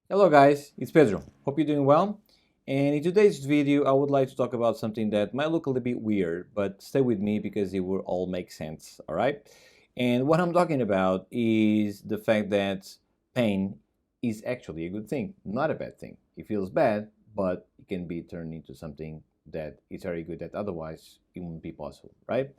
Hello guys, it's Pedro. Hope you're doing well. And in today's video, I would like to talk about something that might look a little bit weird, but stay with me because it will all make sense, all right? And what I'm talking about is the fact that pain is actually a good thing, not a bad thing. It feels bad, but it can be turned into something that is very good that otherwise it wouldn't be possible, right?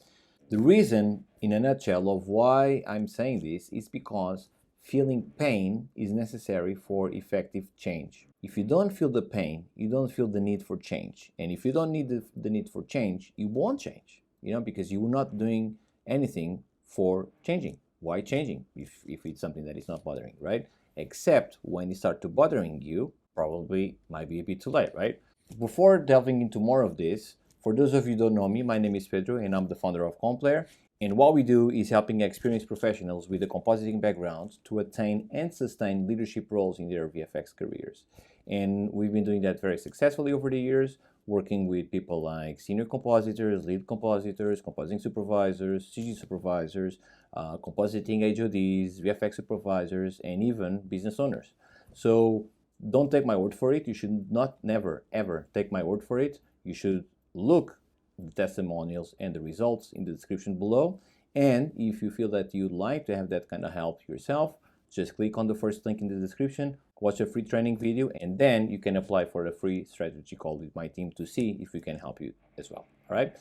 The reason, in a nutshell, of why I'm saying this is because feeling pain is necessary for effective change. If you don't feel the pain, you don't feel the need for change. And if you don't need the need for change, you won't change, because you're not doing anything for changing. Why changing if it's something that is not bothering, right? Except when it starts to bothering you, probably might be a bit too late, right? Before delving into more of this, for those of you who don't know me, my name is Pedro and I'm the founder of Lair. And what we do is helping experienced professionals with a compositing background to attain and sustain leadership roles in their VFX careers. And we've been doing that very successfully over the years, working with people like senior compositors, lead compositors, compositing supervisors, CG supervisors, compositing HODs, VFX supervisors, and even business owners. So don't take my word for it. You should not never ever take my word for it. You should look the testimonials and the results in the description below. And if you feel that you'd like to have that kind of help yourself, just click on the first link in the description, watch a free training video, and then you can apply for a free strategy call with my team to see if we can help you as well. All right.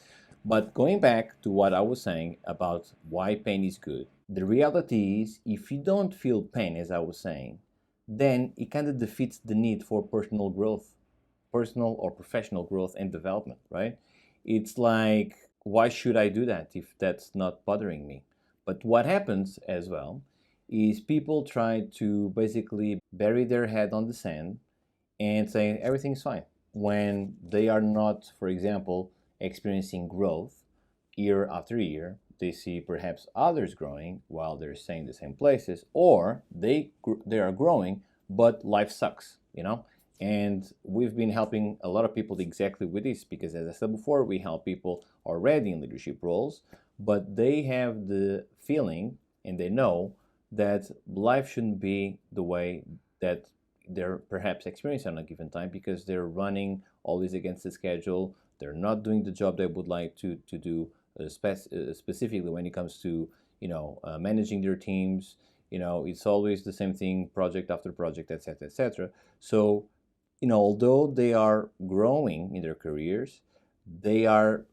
But going back to what I was saying about why pain is good, the reality is if you don't feel pain, as I was saying, then it kind of defeats the need for personal growth, personal or professional growth and development, right? It's like, why should I do that if that's not bothering me? But what happens as well is people try to basically bury their head on the sand and say everything's fine when they are not, for example, experiencing growth year after year. They see perhaps others growing while they're staying in the same places, or they are growing, but life sucks. And we've been helping a lot of people exactly with this because, as I said before, we help people already in leadership roles, but they have the feeling and they know that life shouldn't be the way that they're perhaps experiencing on a given time because they're running always against the schedule. They're not doing the job they would like to do, specifically when it comes to managing their teams. It's always the same thing, project after project, etc., etc. So although they are growing in their careers, they are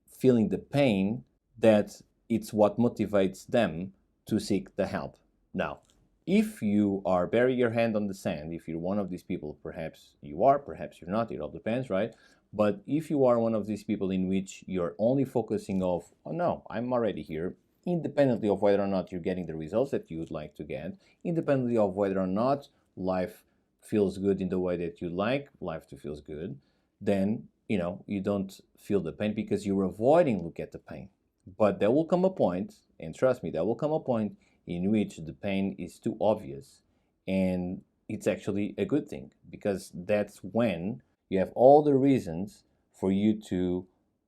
feeling the pain that it's what motivates them to seek the help. Now, if you are burying your hand on the sand, if you're one of these people, perhaps you are, perhaps you're not, it all depends, right? But if you are one of these people in which you're only focusing of, oh no, I'm already here, independently of whether or not you're getting the results that you would like to get, independently of whether or not life feels good in the way that you like life to feels good, then you don't feel the pain because you're avoiding look at the pain. But there will come a point, and trust me, there will come a point in which the pain is too obvious, and it's actually a good thing because that's when you have all the reasons for you to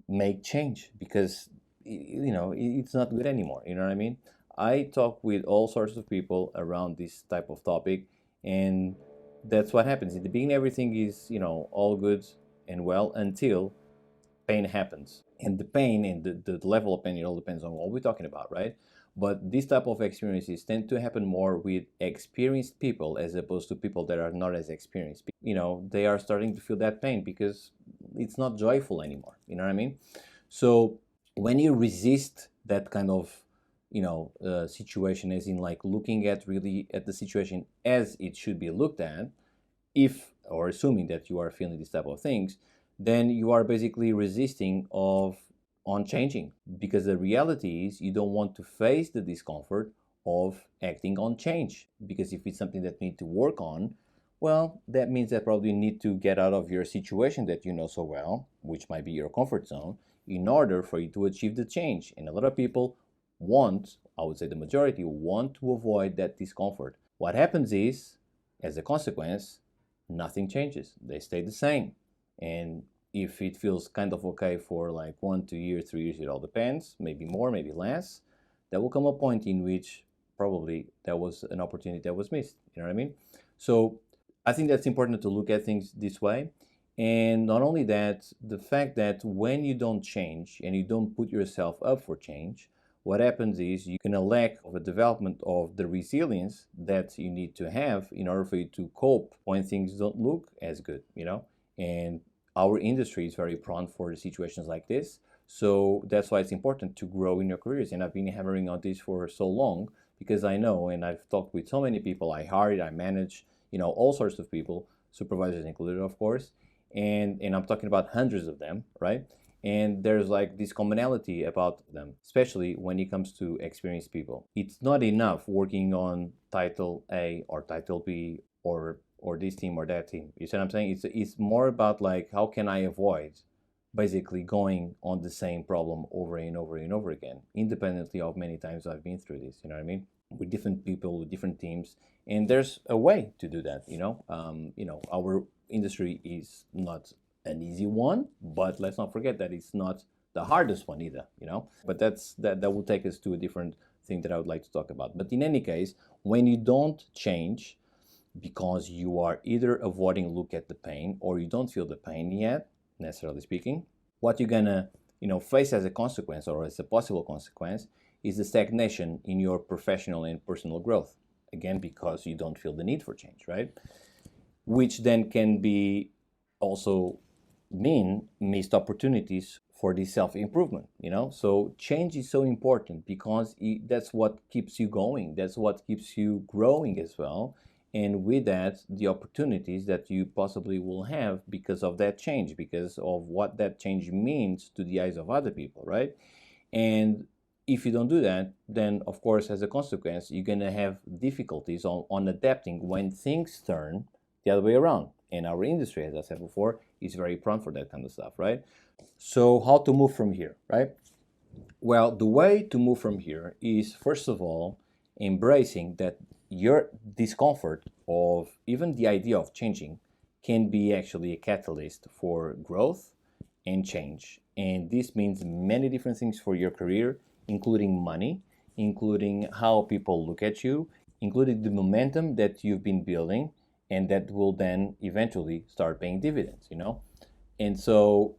make change because it's not good anymore. You know what I mean? I talk with all sorts of people around this type of topic, and that's what happens. In the beginning, everything is, all good and well until pain happens. And the pain and the level of pain, it all depends on what we're talking about, right? But this type of experiences tend to happen more with experienced people as opposed to people that are not as experienced. They are starting to feel that pain because it's not joyful anymore. You know what I mean? So when you resist that kind of situation, as in like looking at really at the situation as it should be looked at, if or assuming that you are feeling these type of things, then you are basically resisting of on changing because the reality is you don't want to face the discomfort of acting on change, because if it's something that you need to work on, well, that means that probably you need to get out of your situation that you know so well, which might be your comfort zone, in order for you to achieve the change. And a lot of people want, I would say the majority, want to avoid that discomfort. What happens is, as a consequence, nothing changes. They stay the same. And if it feels kind of okay for like 1 2 years, 3 years, it all depends, maybe more, maybe less, there will come a point in which probably there was an opportunity that was missed. You know what I mean? So I think that's important to look at things this way. And not only that, the fact that when you don't change and you don't put yourself up for change, what happens is you can lack of a development of the resilience that you need to have in order for you to cope when things don't look as good, you know? And our industry is very prone for situations like this. So that's why it's important to grow in your careers. And I've been hammering on this for so long because I know, and I've talked with so many people I hired, I manage, all sorts of people, supervisors included, of course, and I'm talking about hundreds of them, right? And there's like this commonality about them, especially when it comes to experienced people. It's not enough working on title A or title B or this team or that team. You see what I'm saying? It's more about like how can I avoid basically going on the same problem over and over and over again, independently of many times I've been through this. You know what I mean? With different people, with different teams, and there's a way to do that. Our industry is not an easy one, but let's not forget that it's not the hardest one either. But that will take us to a different thing that I would like to talk about. But in any case, when you don't change because you are either avoiding look at the pain or you don't feel the pain yet, necessarily speaking, what you're gonna face as a consequence or as a possible consequence is the stagnation in your professional and personal growth, again because you don't feel the need for change, right? Which then can be also mean missed opportunities for this self-improvement. So change is so important because that's what keeps you going, that's what keeps you growing as well, and with that the opportunities that you possibly will have because of that change, because of what that change means to the eyes of other people, right? And if you don't do that, then of course as a consequence you're going to have difficulties on adapting when things turn the other way around. And our industry, as I said before, is very prone for that kind of stuff, right? So how to move from here, right? Well, the way to move from here is, first of all, embracing that your discomfort of even the idea of changing can be actually a catalyst for growth and change. And this means many different things for your career, including money, including how people look at you, including the momentum that you've been building, and that will then eventually start paying dividends. And so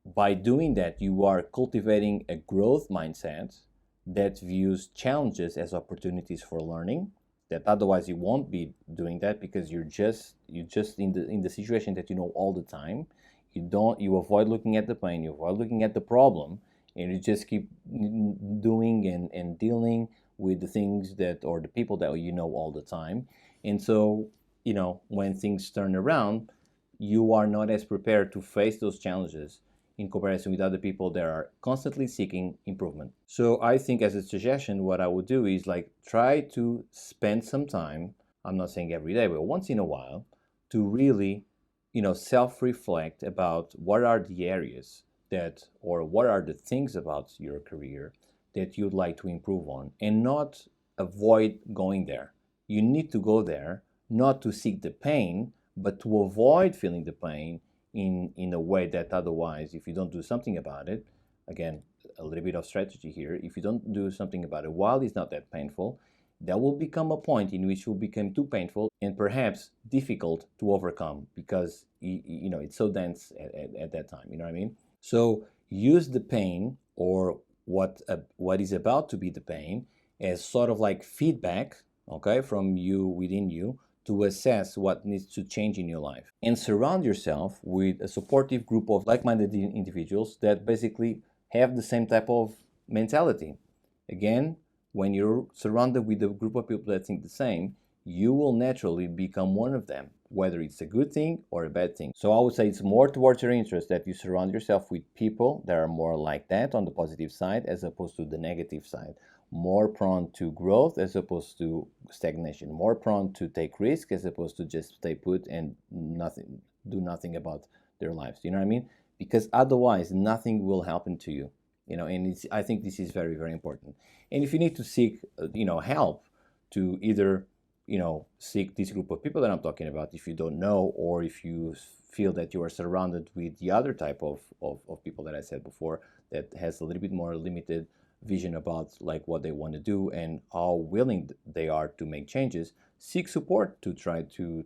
by doing that, you are cultivating a growth mindset that views challenges as opportunities for learning. That otherwise you won't be doing that because you're just in the situation that you know all the time. You avoid looking at the pain, you avoid looking at the problem, and you just keep doing and dealing with the things that or the people that you know all the time. And so when things turn around, you are not as prepared to face those challenges in comparison with other people that are constantly seeking improvement. So I think as a suggestion, what I would do is like try to spend some time, I'm not saying every day, but once in a while, to really, self-reflect about what are the areas that, or what are the things about your career that you'd like to improve on, and not avoid going there. You need to go there, not to seek the pain, but to avoid feeling the pain in a way that otherwise, if you don't do something about it, again, a little bit of strategy here, if you don't do something about it while it's not that painful, that will become a point in which it will become too painful and perhaps difficult to overcome because it's so dense at that time. You know what I mean? So use the pain or what is about to be the pain as sort of like feedback, okay, from you within you to assess what needs to change in your life, and surround yourself with a supportive group of like-minded individuals that basically have the same type of mentality. Again, when you're surrounded with a group of people that think the same, you will naturally become one of them, whether it's a good thing or a bad thing. So I would say it's more towards your interest that you surround yourself with people that are more like that on the positive side as opposed to the negative side, more prone to growth as opposed to stagnation, more prone to take risk as opposed to just stay put and do nothing about their lives. You know what I mean? Because otherwise nothing will happen to you. And I think this is very, very important. And if you need to seek help to either seek this group of people that I'm talking about, if you don't know, or if you feel that you are surrounded with the other type of people that I said before that has a little bit more limited vision about like what they want to do and how willing they are to make changes, seek support to try to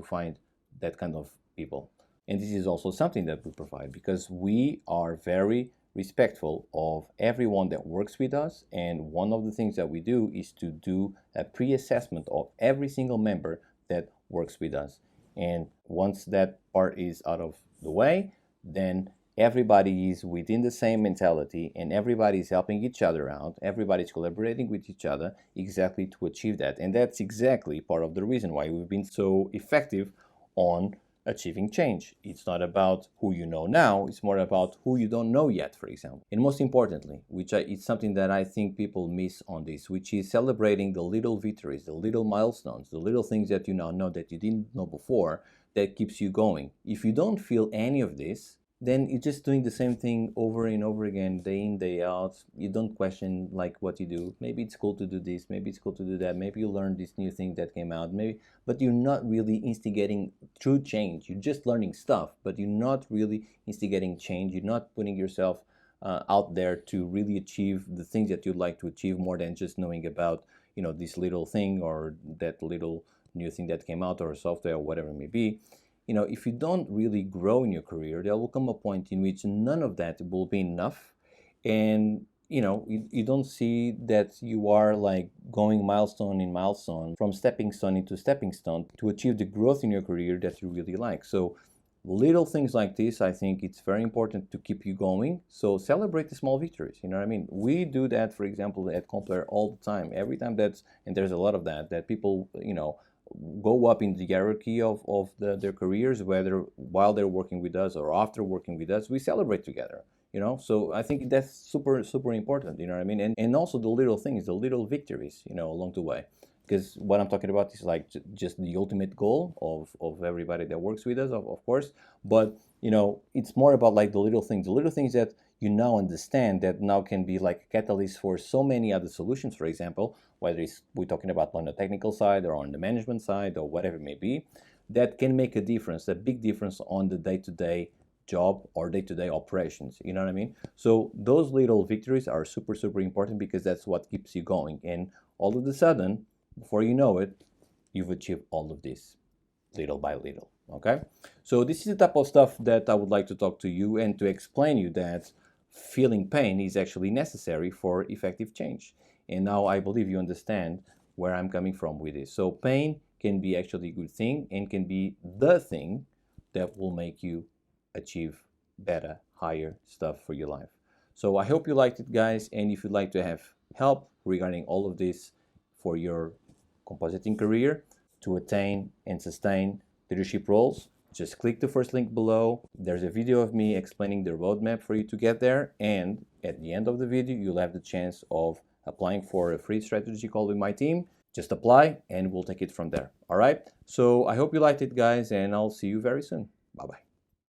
find that kind of people. And this is also something that we provide because we are very respectful of everyone that works with us. And one of the things that we do is to do a pre-assessment of every single member that works with us. And once that part is out of the way, then everybody is within the same mentality and everybody is helping each other out. Everybody's collaborating with each other exactly to achieve that. And that's exactly part of the reason why we've been so effective on achieving change. It's not about who you know now, it's more about who you don't know yet, for example. And most importantly, it's something that I think people miss on this, which is celebrating the little victories, the little milestones, the little things that you now know that you didn't know before that keeps you going. If you don't feel any of this, then you're just doing the same thing over and over again, day in, day out. You don't question like what you do. Maybe it's cool to do this, maybe it's cool to do that, maybe you learned this new thing that came out, maybe, but you're not really instigating true change. You're just learning stuff, but you're not really instigating change. You're not putting yourself out there to really achieve the things that you'd like to achieve, more than just knowing about, you know, this little thing or that little new thing that came out or software or whatever it may be. You know, if you don't really grow in your career, there will come a point in which none of that will be enough. And, you know, you don't see that you are like going milestone in milestone, from stepping stone into stepping stone to achieve the growth in your career that you really like. So little things like this, I think it's very important to keep you going. So celebrate the small victories, you know what I mean? We do that, for example, at Compler all the time. Every time and there's a lot of that people, you know, go up in the hierarchy of their careers, whether while they're working with us or after working with us, we celebrate together, you know. So I think that's super important, you know what I mean? And also the little things, the little victories, you know, along the way, because what I'm talking about is like just the ultimate goal of everybody that works with us, of course, but you know, it's more about like the little things that you now understand that now can be like a catalyst for so many other solutions. For example, whether we're talking about on the technical side or on the management side or whatever it may be, that can make a difference, a big difference on the day-to-day job or day-to-day operations, you know what I mean? So those little victories are super important, because that's what keeps you going. And all of a sudden, before you know it, you've achieved all of this little by little. Okay, so this is the type of stuff that I would like to talk to you and to explain you that feeling pain is actually necessary for effective change. And now I believe you understand where I'm coming from with this. So pain can be actually a good thing and can be the thing that will make you achieve better, higher stuff for your life. So I hope you liked it, guys. And if you'd like to have help regarding all of this for your compositing career to attain and sustain leadership roles, just click the first link below. There's a video of me explaining the roadmap for you to get there. And at the end of the video, you'll have the chance of applying for a free strategy call with my team. Just apply and we'll take it from there. All right. So I hope you liked it, guys, and I'll see you very soon. Bye-bye.